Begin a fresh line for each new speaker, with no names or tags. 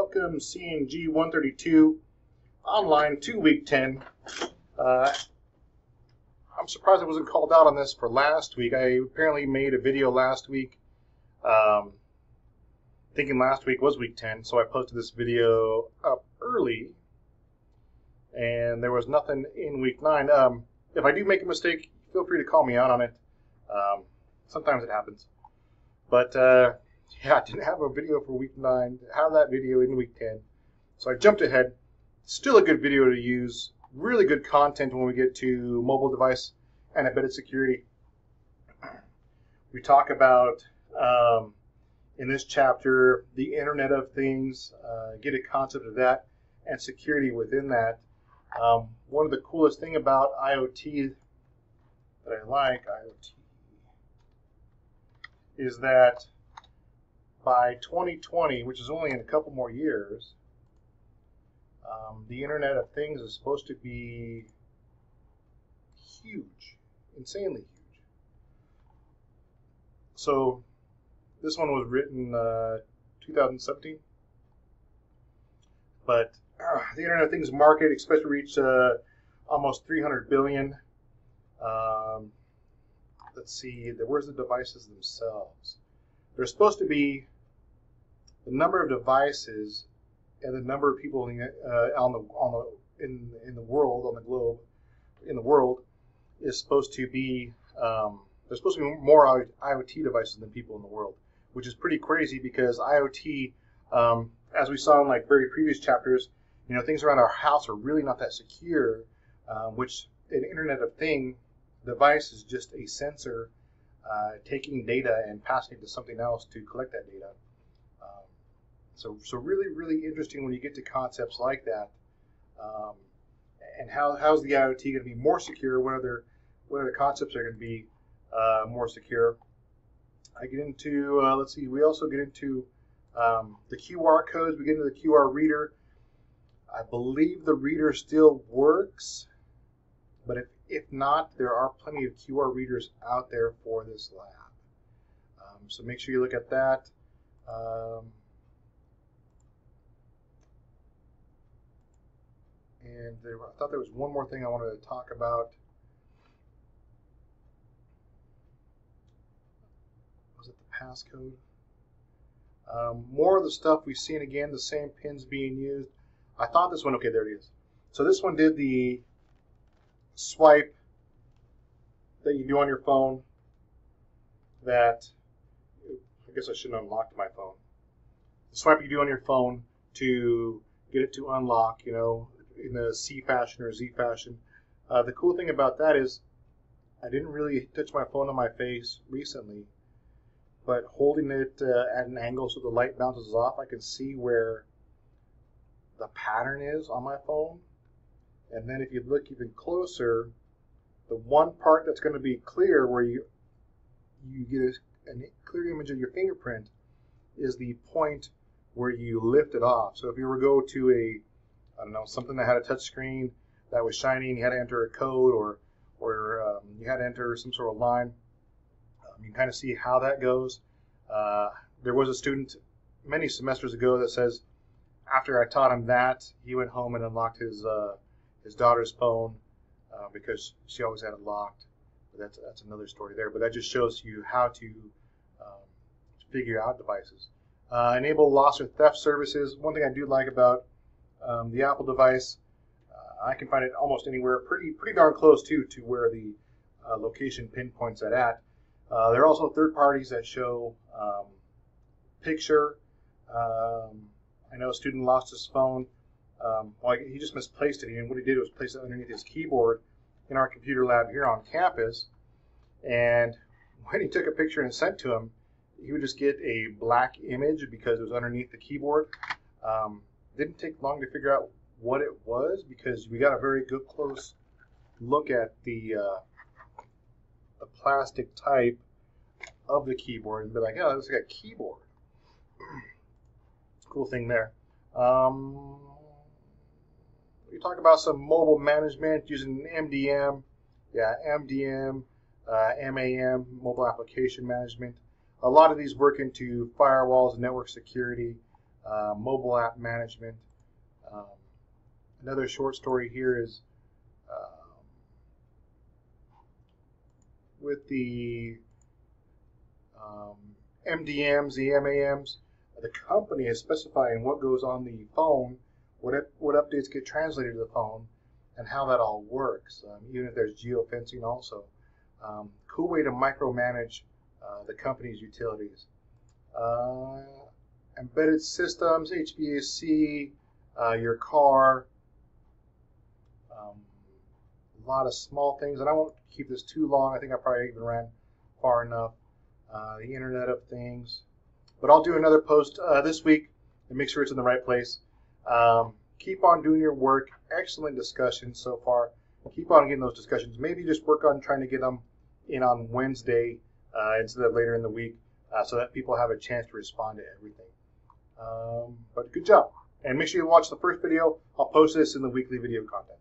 welcome CNG 132 online to week 10. I'm surprised I wasn't called out on this for last week. I apparently made a video last week thinking last week was week 10, so I posted this video up early and there was nothing in week 9. If I do make a mistake, feel free to call me out on it. Sometimes it happens. But yeah, I didn't have a video for week 9. Have that video in week 10. So I jumped ahead. Still a good video to use. Really good content when we get to mobile device and embedded security. We talk about, in this chapter, the Internet of Things, get a concept of that, and security within that. One of the coolest thing about IoT that I like, is that by 2020, which is only in a couple more years, the Internet of Things is supposed to be huge, insanely huge. So this one was written 2017, but the Internet of Things market expected to reach almost 300 billion. Let's see, where's the devices themselves? There's supposed to be the number of devices and the number of people in the world, on the globe, in the world, is supposed to be there's supposed to be more IoT devices than people in the world, which is pretty crazy because IoT, as we saw in like very previous chapters, you know, things around our house are really not that secure, which an Internet of Things device is just a sensor taking data and passing it to something else to collect that data. So really, really interesting when you get to concepts like that. And how's the IoT going to be more secure? What other concepts are going to be more secure? I get into, let's see, we also get into the QR codes. We get into the QR reader. I believe the reader still works, but if not, there are plenty of QR readers out there for this lab. So make sure you look at that. And I thought there was one more thing I wanted to talk about. Was it the passcode? More of the stuff we've seen again, the same pins being used. I thought this one, okay, there it is. So this one did the swipe that you do on your phone that, I guess I shouldn't have unlocked my phone. The swipe you do on your phone to get it to unlock, you know, in a C fashion or Z fashion. The cool thing about that is I didn't really touch my phone on my face recently, but holding it at an angle so the light bounces off, I can see where the pattern is on my phone. And then if you look even closer, the one part that's going to be clear where you get a clear image of your fingerprint is the point where you lift it off. So if you were to go to a, I don't know, something that had a touch screen that was shiny and you had to enter a code or you had to enter some sort of line, you can kind of see how that goes. There was a student many semesters ago that says after I taught him that, he went home and unlocked his daughter's phone because she always had it locked. But that's another story there. But that just shows you how to figure out devices. Enable loss or theft services. One thing I do like about the Apple device, I can find it almost anywhere, pretty darn close to where the location pinpoints it at. There are also third parties that show picture. I know a student lost his phone. Well, he just misplaced it, and what he did was place it underneath his keyboard in our computer lab here on campus. And when he took a picture and sent to him, he would just get a black image because it was underneath the keyboard. Didn't take long to figure out what it was because we got a very good close look at the plastic type of the keyboard and be like, oh, this is like a keyboard. Cool thing there. We talk about some mobile management using MDM. Yeah, MDM, MAM, mobile application management. A lot of these work into firewalls and network security. mobile app management. Another short story here is with the MDMs, the MAMs, the company is specifying what goes on the phone, what updates get translated to the phone, and how that all works. Even if there's geofencing also. Cool way to micromanage the company's utilities. Embedded systems, HVAC, your car, a lot of small things, and I won't keep this too long. I think I probably even ran far enough. The Internet of Things, but I'll do another post this week and make sure it's in the right place. Keep on doing your work. Excellent discussions so far. Keep on getting those discussions. Maybe just work on trying to get them in on Wednesday instead of later in the week, so that people have a chance to respond to everything. But good job. And make sure you watch the first video. I'll post this in the weekly video content.